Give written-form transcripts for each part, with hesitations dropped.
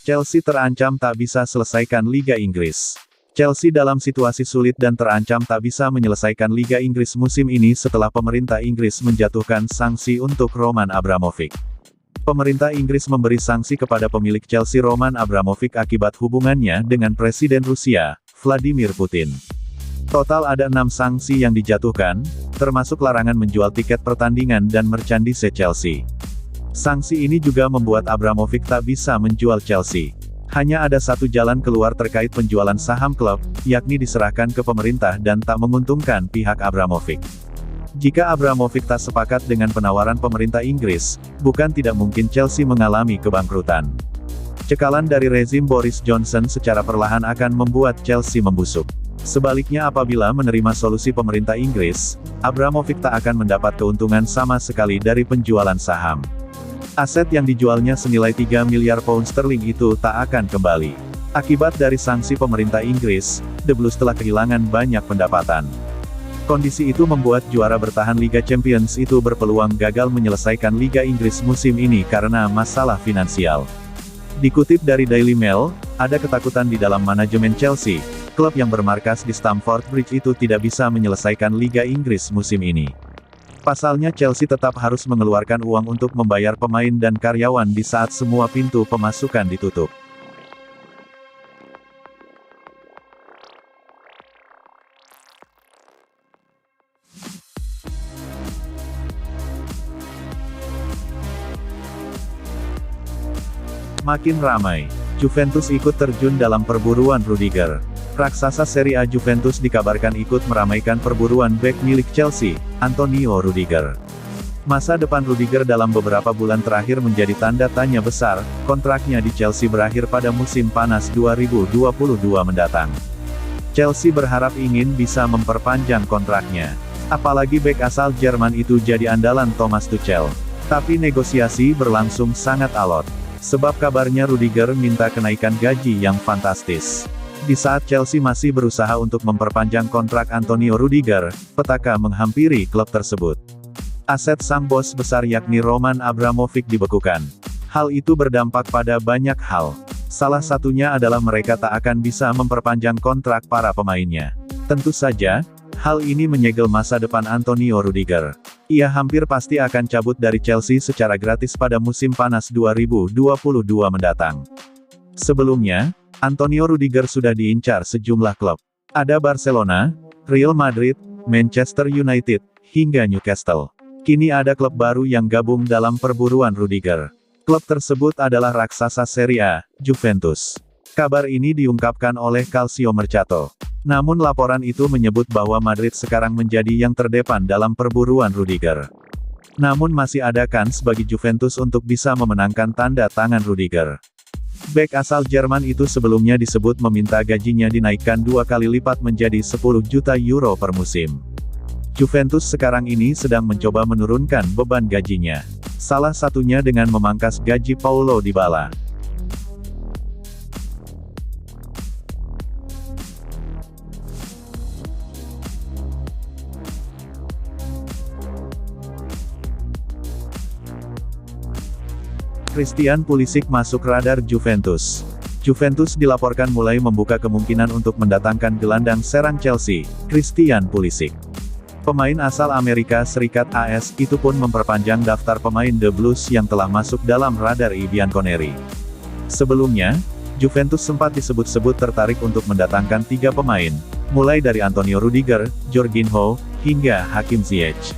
Chelsea terancam tak bisa selesaikan Liga Inggris. Chelsea dalam situasi sulit dan terancam tak bisa menyelesaikan Liga Inggris musim ini setelah pemerintah Inggris menjatuhkan sanksi untuk Roman Abramovich. Pemerintah Inggris memberi sanksi kepada pemilik Chelsea Roman Abramovich akibat hubungannya dengan Presiden Rusia, Vladimir Putin. Total ada 6 sanksi yang dijatuhkan, termasuk larangan menjual tiket pertandingan dan merchandise Chelsea. Sanksi ini juga membuat Abramovich tak bisa menjual Chelsea. Hanya ada satu jalan keluar terkait penjualan saham klub, yakni diserahkan ke pemerintah dan tak menguntungkan pihak Abramovich. Jika Abramovich tak sepakat dengan penawaran pemerintah Inggris, bukan tidak mungkin Chelsea mengalami kebangkrutan. Cekalan dari rezim Boris Johnson secara perlahan akan membuat Chelsea membusuk. Sebaliknya apabila menerima solusi pemerintah Inggris, Abramovich tak akan mendapat keuntungan sama sekali dari penjualan saham. Aset yang dijualnya senilai 3 miliar pound sterling itu tak akan kembali. Akibat dari sanksi pemerintah Inggris, The Blues telah kehilangan banyak pendapatan. Kondisi itu membuat juara bertahan Liga Champions itu berpeluang gagal menyelesaikan Liga Inggris musim ini karena masalah finansial. Dikutip dari Daily Mail, ada ketakutan di dalam manajemen Chelsea, klub yang bermarkas di Stamford Bridge itu tidak bisa menyelesaikan Liga Inggris musim ini. Pasalnya Chelsea tetap harus mengeluarkan uang untuk membayar pemain dan karyawan di saat semua pintu pemasukan ditutup. Makin ramai, Juventus ikut terjun dalam perburuan Rudiger. Raksasa Serie A Juventus dikabarkan ikut meramaikan perburuan bek milik Chelsea, Antonio Rudiger. Masa depan Rudiger dalam beberapa bulan terakhir menjadi tanda tanya besar, kontraknya di Chelsea berakhir pada musim panas 2022 mendatang. Chelsea berharap ingin bisa memperpanjang kontraknya. Apalagi bek asal Jerman itu jadi andalan Thomas Tuchel. Tapi negosiasi berlangsung sangat alot. Sebab kabarnya Rudiger minta kenaikan gaji yang fantastis. Di saat Chelsea masih berusaha untuk memperpanjang kontrak Antonio Rudiger, petaka menghampiri klub tersebut. Aset sang bos besar yakni Roman Abramovich dibekukan. Hal itu berdampak pada banyak hal. Salah satunya adalah mereka tak akan bisa memperpanjang kontrak para pemainnya. Tentu saja, hal ini menyegel masa depan Antonio Rudiger. Ia hampir pasti akan cabut dari Chelsea secara gratis pada musim panas 2022 mendatang. Sebelumnya, Antonio Rudiger sudah diincar sejumlah klub. Ada Barcelona, Real Madrid, Manchester United, hingga Newcastle. Kini ada klub baru yang gabung dalam perburuan Rudiger. Klub tersebut adalah raksasa Serie A, Juventus. Kabar ini diungkapkan oleh Calcio Mercato. Namun laporan itu menyebut bahwa Madrid sekarang menjadi yang terdepan dalam perburuan Rudiger. Namun masih ada kans bagi Juventus untuk bisa memenangkan tanda tangan Rudiger. Bek asal Jerman itu sebelumnya disebut meminta gajinya dinaikkan 2 kali lipat menjadi 10 juta euro per musim. Juventus sekarang ini sedang mencoba menurunkan beban gajinya. Salah satunya dengan memangkas gaji Paulo Dybala. Christian Pulisic masuk radar Juventus. Juventus dilaporkan mulai membuka kemungkinan untuk mendatangkan gelandang serang Chelsea, Christian Pulisic. Pemain asal Amerika Serikat AS itu pun memperpanjang daftar pemain The Blues yang telah masuk dalam radar Bianconeri. Sebelumnya, Juventus sempat disebut-sebut tertarik untuk mendatangkan 3 pemain, mulai dari Antonio Rudiger, Jorginho, hingga Hakim Ziyech.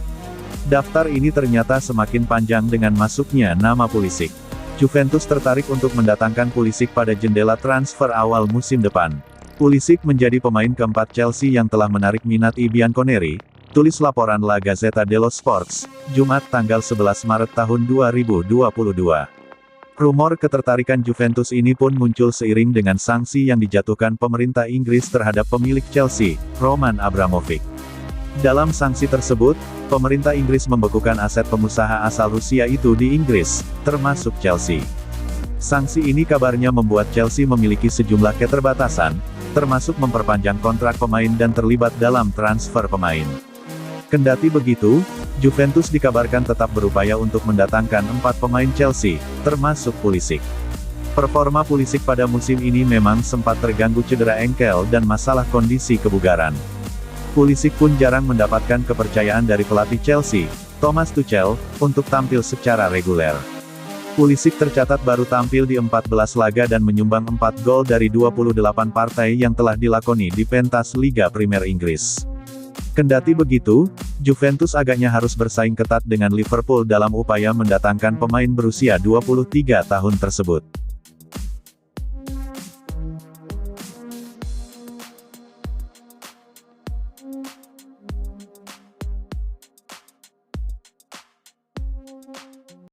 Daftar ini ternyata semakin panjang dengan masuknya nama Pulisic. Juventus tertarik untuk mendatangkan Pulisic pada jendela transfer awal musim depan. Pulisic menjadi pemain keempat Chelsea yang telah menarik minat Bianconeri, tulis laporan La Gazzetta dello Sport, Jumat tanggal 11 Maret tahun 2022. Rumor ketertarikan Juventus ini pun muncul seiring dengan sanksi yang dijatuhkan pemerintah Inggris terhadap pemilik Chelsea, Roman Abramovich. Dalam sanksi tersebut, pemerintah Inggris membekukan aset pengusaha asal Rusia itu di Inggris, termasuk Chelsea. Sanksi ini kabarnya membuat Chelsea memiliki sejumlah keterbatasan, termasuk memperpanjang kontrak pemain dan terlibat dalam transfer pemain. Kendati begitu, Juventus dikabarkan tetap berupaya untuk mendatangkan 4 pemain Chelsea, termasuk Pulisic. Performa Pulisic pada musim ini memang sempat terganggu cedera engkel dan masalah kondisi kebugaran. Pulisic pun jarang mendapatkan kepercayaan dari pelatih Chelsea, Thomas Tuchel, untuk tampil secara reguler. Pulisic tercatat baru tampil di 14 laga dan menyumbang 4 gol dari 28 partai yang telah dilakoni di pentas Liga Premier Inggris. Kendati begitu, Juventus agaknya harus bersaing ketat dengan Liverpool dalam upaya mendatangkan pemain berusia 23 tahun tersebut.